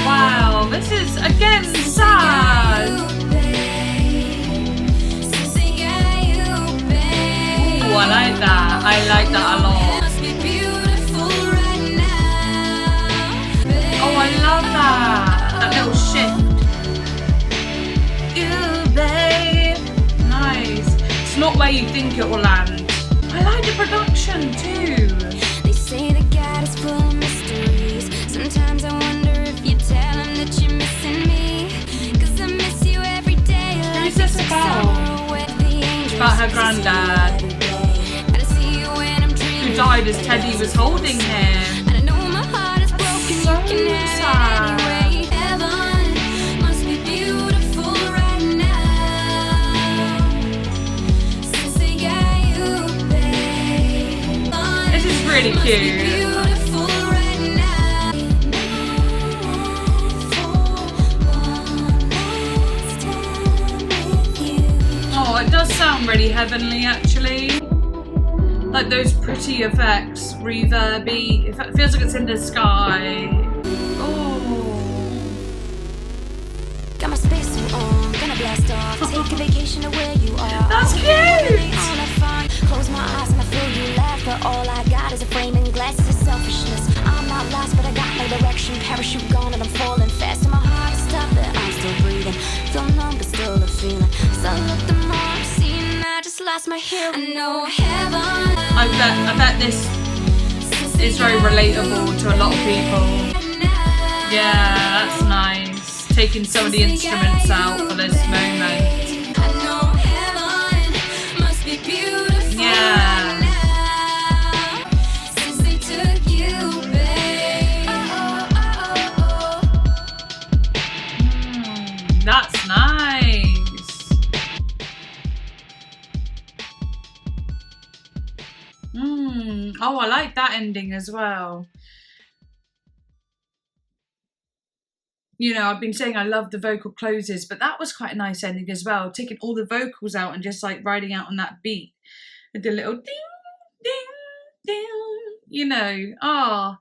Wow, this is again sad. Oh, I like that. I like that a lot. Oh, I love that. That little shift. You, babe. Nice. It's not where you think it will land. I like the production too. They say that God is full of mysteries. Sometimes I wonder if you tell him that you're missing me. Cause I miss you every day. Who's this about? About her granddad. Who died as Teddy was holding him. And I know my heart is broken. So you can have sad. it anyway. Heaven must be beautiful right now. Since they got you, babe. This is really cute. Beautiful right now. Oh, it does sound really heavenly actually. Like those pretty effects, reverby. It feels like it's in the sky. Oh. Got my spacesuit on, gonna blast off. Take a vacation to where you are. That's cute. Close my eyes and I feel you laugh, but all I got is a framing glass. It's selfishness. I'm not lost, but I got no direction. Parachute gone and I'm falling fast, and my heart is stopped, but I'm still breathing. Feel numb, but still a feeling. So look, the more I'm seeing, I just lost my hearing. I know heaven. I bet this is very relatable to a lot of people. Yeah, that's nice. Taking some of the instruments out for this moment. I know heaven must be beautiful. Yeah. Since they took you, babe. That's nice. Oh, I like that ending as well. You know, I've been saying I love the vocal closes, but that was quite a nice ending as well. Taking all the vocals out and just like riding out on that beat with the little ding, ding, ding. You know,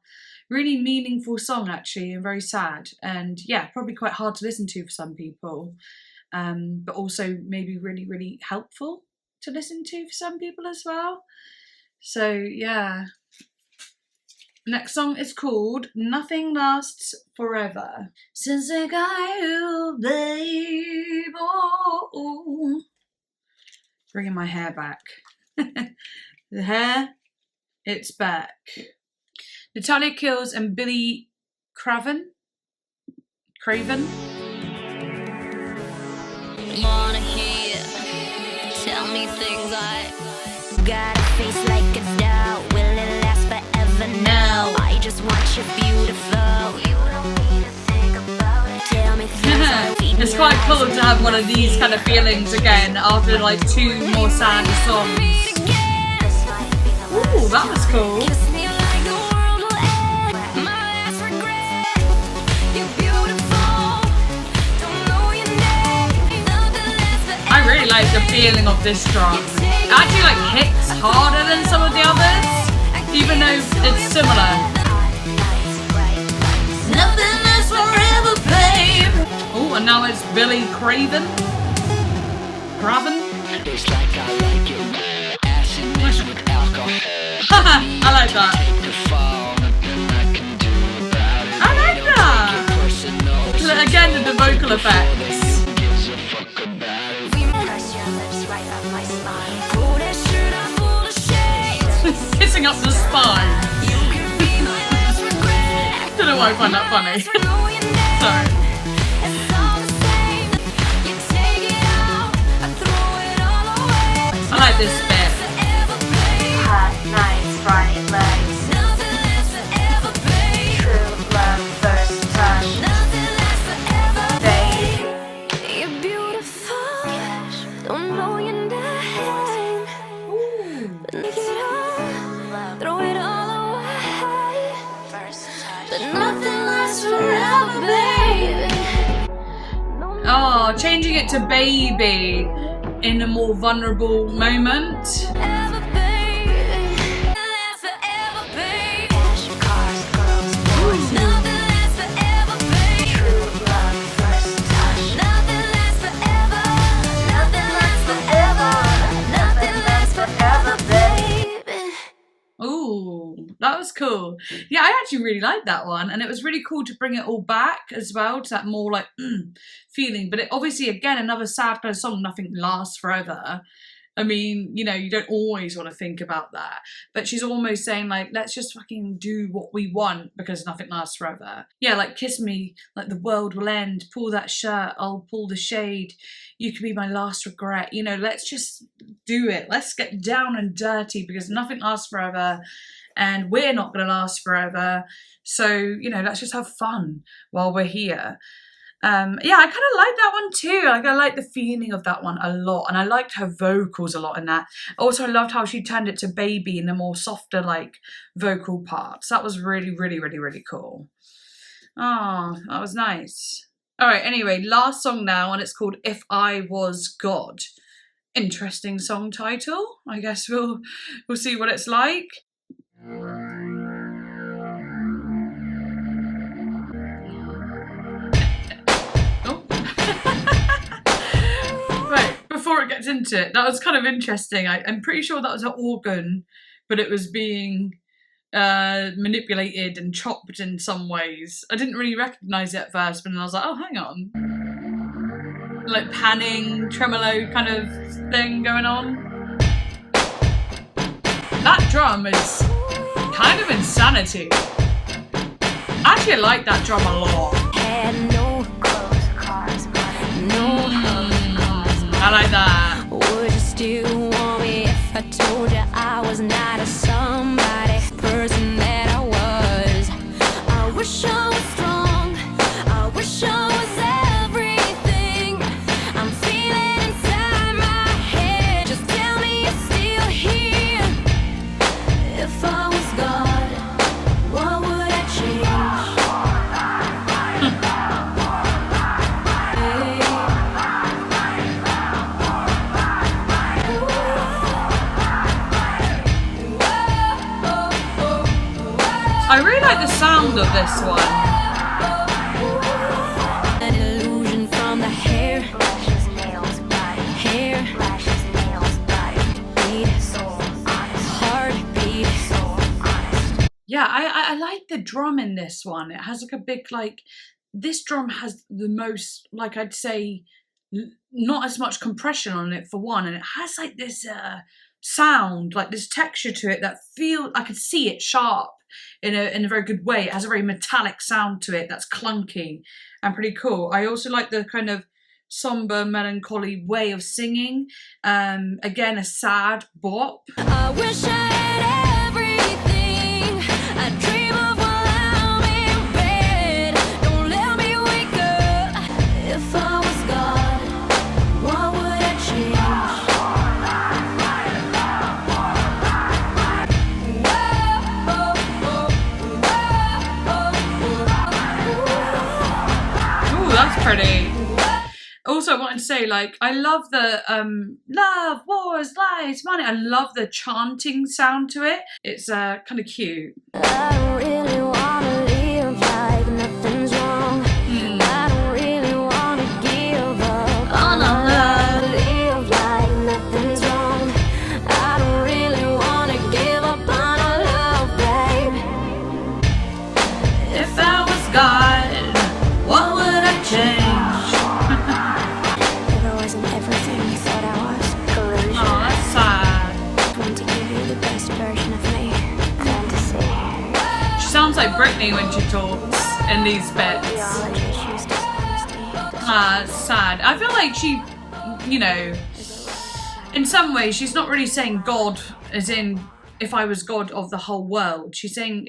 really meaningful song actually, and very sad. And yeah, probably quite hard to listen to for some people, but also maybe really, really helpful to listen to for some people as well. So yeah. Next song is called Nothing Lasts Forever. Since I got you, babe. Oh. Bringing my hair back. The hair, it's back. Natalia Kills and Billy Craven. Wanna hear? Tell me things like. Got a face like a doll. Will it last forever? No. I just want you beautiful. You don't need to think about it. Tell me things like. It's quite cool to have one of these kind of feelings again after like 2 more sad songs. Ooh, that was cool. Kiss me like the world will end. My last regret. You're beautiful. Don't know your name. Nothing lasts forever. I really like the feeling of this drum. It actually like hits harder than some of the others, even though it's similar. Nothing lasts forever, babe. Oh, and now it's Billy Craven. It's like I like it. Acid mixed with alcohol. I like that. I like that. Again, the vocal effects. Kissing up the spine. Don't know why I find that funny. Sorry. I like this bit. Hot nights, bright lights. True love, first touch. Babe. You're beautiful. Don't know your name, but take it all, throw it all away. But nothing lasts forever, baby. Oh, changing it to baby in a more vulnerable moment. Forever, baby. Lasts forever, baby. Passion, cars, girls, boys. Nothing lasts forever, baby. True love, first touch. Nothing lasts forever. Nothing lasts forever. Nothing lasts forever, baby. Ooh, that was cool. Yeah, I actually really liked that one, and it was really cool to bring it all back as well to that more like feeling. But it obviously, again, another sad kind of song. Nothing lasts forever. I mean, you know, you don't always want to think about that. But she's almost saying like, let's just fucking do what we want because nothing lasts forever. Yeah, like kiss me, like the world will end. Pull that shirt, I'll pull the shade. You could be my last regret. You know, let's just do it. Let's get down and dirty because nothing lasts forever and we're not going to last forever. So, you know, let's just have fun while we're here. Yeah, I kind of like that one too. Like, I like the feeling of that one a lot, and I liked her vocals a lot in that. Also, I loved how she turned it to baby in the more softer, like, vocal parts. That was really, really, really, really cool. Oh, that was nice. All right, anyway, last song now, and it's called If I Was God. Interesting song title. I guess we'll see what it's like. Right, before it gets into it, that was kind of interesting. I'm pretty sure that was an organ, but it was being manipulated and chopped in some ways. I didn't really recognise it at first, but then I was like, oh, hang on. Like panning, tremolo kind of thing going on. That drum is kind of insanity. Actually, I like that drum a lot. Had no Clothes, cars, money. no I like that. Would you still want me if I told you I was not a somebody person that I was? I wish I was strong. I wish I was everything I'm feeling inside my head. Just tell me you're still here. If I was God, what would I change? I really like the sound of this one. An illusion from the hair, Lashes, nails, body. hair, Lashes, nails, body. beat, Soul, honest. heartbeat. Soul, honest. Yeah, I like the drum in this one. It has like a big, like, this drum has the most, like, I'd say, not as much compression on it for one, and it has like this sound, like this texture to it that I could see it sharp in a very good way. It has a very metallic sound to it that's clunky and pretty cool. I also like the kind of somber, melancholy way of singing. Again, a sad bop. I wish I had everything I dream of while I'm in bed. Don't let me wake up. If I was God, what would I change? Ooh, that's pretty. Also, I wanted to say, like, I love the love, wars, lies, money. I love the chanting sound to it. It's kind of cute. I don't really wanna live like nothing's wrong. I don't really wanna give up on our love. Live like nothing's wrong. I don't really wanna give up on our love, babe. If I was God, what would I change? If I wasn't everything you thought I was, Collusion. Oh, that's sad. I want to give you the best version of me. Fantasy. She sounds like Britney when she talks in these bits. Theology, choose dishonesty. Ah, it's sad. I feel like she, you know, in some ways, she's not really saying God as in if I was God of the whole world. She's saying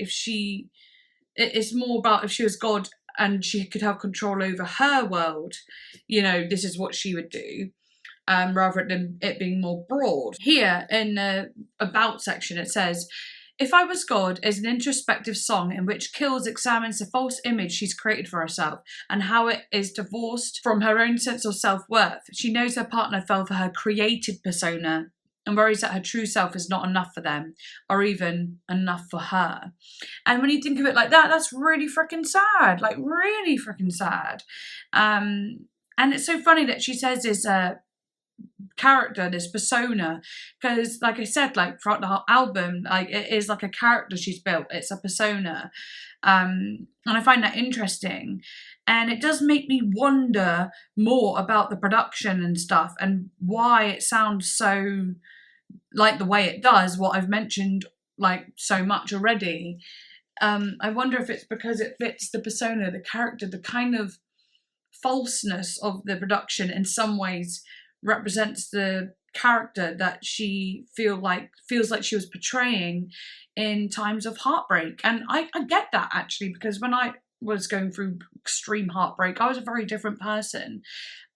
it's more about if she was God and she could have control over her world, you know, this is what she would do. rather than it being more broad. Here in the About section it says, If I Was God is an introspective song in which Kills examines the false image she's created for herself and how it is divorced from her own sense of self-worth. She knows her partner fell for her created persona and worries that her true self is not enough for them or even enough for her. And when you think of it like that, that's really freaking sad, like really freaking sad. And it's so funny that she says this character, this persona, because like I said, like throughout the whole album, like it is like a character she's built, it's a persona. And I find that interesting. And it does make me wonder more about the production and stuff and why it sounds so like the way it does, what I've mentioned like so much already. I wonder if it's because it fits the persona, the character, the kind of falseness of the production in some ways represents the character that she feels like she was portraying in times of heartbreak. And I get that actually, because when I was going through extreme heartbreak, I was a very different person.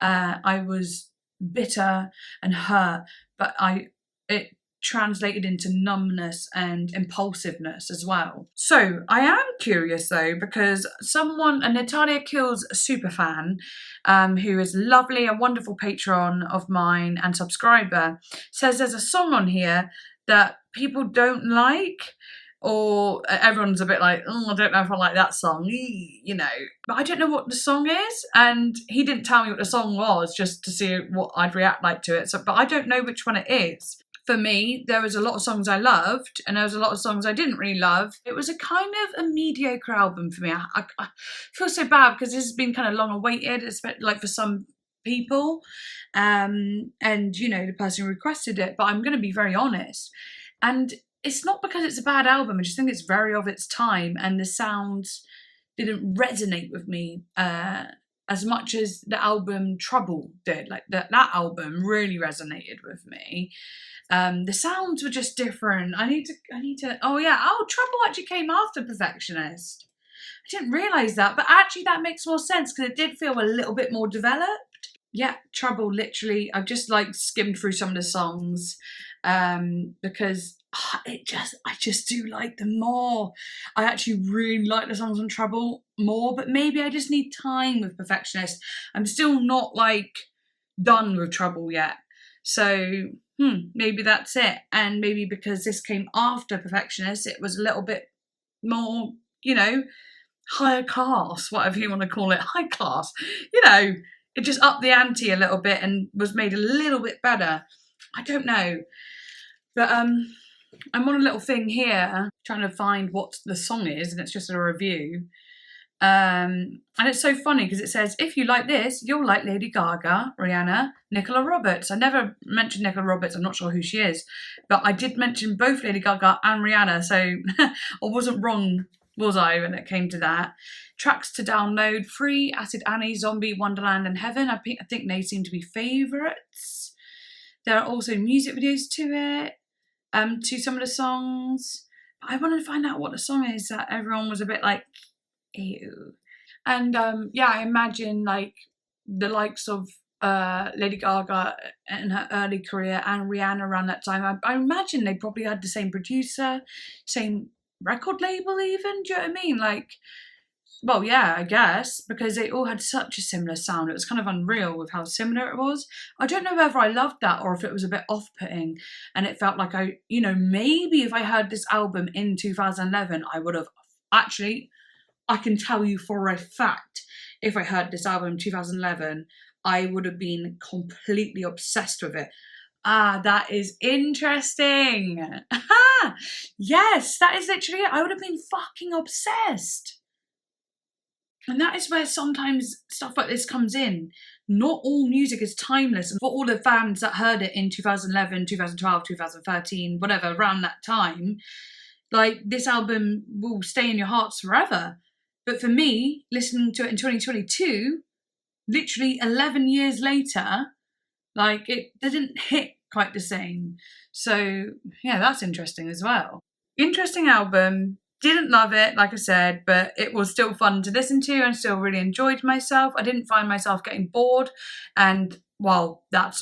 I was bitter and hurt, but it translated into numbness and impulsiveness as well. So I am curious though, because a Natalia Kills super fan, who is lovely, a wonderful patron of mine and subscriber, says there's a song on here that people don't like, or everyone's a bit like, oh, I don't know if I like that song, you know. But I don't know what the song is, and he didn't tell me what the song was just to see what I'd react like to it. So, but I don't know which one it is. For me, there was a lot of songs I loved, and there was a lot of songs I didn't really love. It was a kind of a mediocre album for me. I feel so bad because this has been kind of long awaited, especially like for some people, and you know, the person who requested it. But I'm going to be very honest, and it's not because it's a bad album. I just think it's very of its time, and the sounds didn't resonate with me as much as the album Trouble did. Like that album really resonated with me. The sounds were just different. I need to. Oh yeah. Oh, Trouble actually came after Perfectionist. I didn't realise that, but actually that makes more sense because it did feel a little bit more developed. Yeah, Trouble. Literally, I've just like skimmed through some of the songs because I just do like them more. I actually really like the songs on Trouble more, but maybe I just need time with Perfectionist. I'm still not like done with Trouble yet, so maybe that's it. And maybe because this came after Perfectionist, it was a little bit more, you know, higher class, whatever you want to call it, high class. You know, it just upped the ante a little bit and was made a little bit better. I don't know, but I'm on a little thing here trying to find what the song is, and it's just a review. And it's so funny because it says, if you like this, you'll like Lady Gaga, Rihanna, Nicola Roberts. I never mentioned Nicola Roberts, I'm not sure who she is, but I did mention both Lady Gaga and Rihanna, so I wasn't wrong, was I, when it came to that. Tracks to download: Free, Acid Annie, Zombie, Wonderland and Heaven. I think they seem to be favourites. There are also music videos to it, to some of the songs. But I want to find out what the song is that everyone was a bit like, ew. And yeah, I imagine like the likes of Lady Gaga in her early career and Rihanna around that time, I imagine they probably had the same producer, same record label even, do you know what I mean? Like, well, yeah, I guess, because they all had such a similar sound. It was kind of unreal with how similar it was. I don't know whether I loved that or if it was a bit off-putting and it felt like maybe if I heard this album in 2011, I would have actually, I can tell you for a fact, if I heard this album in 2011, I would have been completely obsessed with it. Ah, that is interesting. Yes, that is literally it. I would have been fucking obsessed. And that is where sometimes stuff like this comes in. Not all music is timeless. And for all the fans that heard it in 2011, 2012, 2013, whatever, around that time, like this album will stay in your hearts forever. But for me, listening to it in 2022, literally 11 years later, like it didn't hit quite the same. So yeah, that's interesting as well. Interesting album. Didn't love it, like I said, but it was still fun to listen to and still really enjoyed myself. I didn't find myself getting bored, and well, that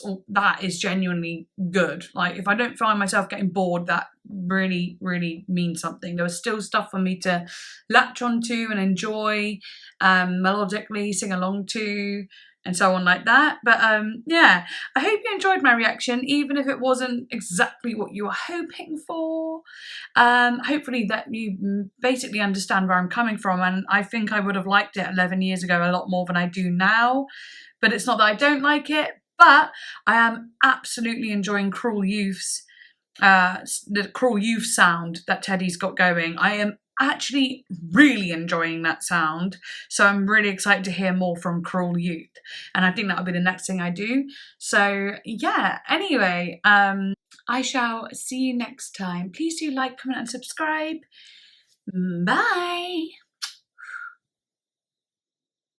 is genuinely good. Like, if I don't find myself getting bored, that really, really means something. There was still stuff for me to latch onto and enjoy, melodically sing along to, and so on like that. But yeah, I hope you enjoyed my reaction, even if it wasn't exactly what you were hoping for. Hopefully that you basically understand where I'm coming from, and I think I would have liked it 11 years ago a lot more than I do now. But it's not that I don't like it, but I am absolutely enjoying Cruel Youth's the Cruel Youth sound that Teddy's got going. I am actually really enjoying that sound, so I'm really excited to hear more from Cruel Youth, and I think that'll be the next thing I do. So yeah, anyway, I shall see you next time. Please do like, comment and subscribe. Bye.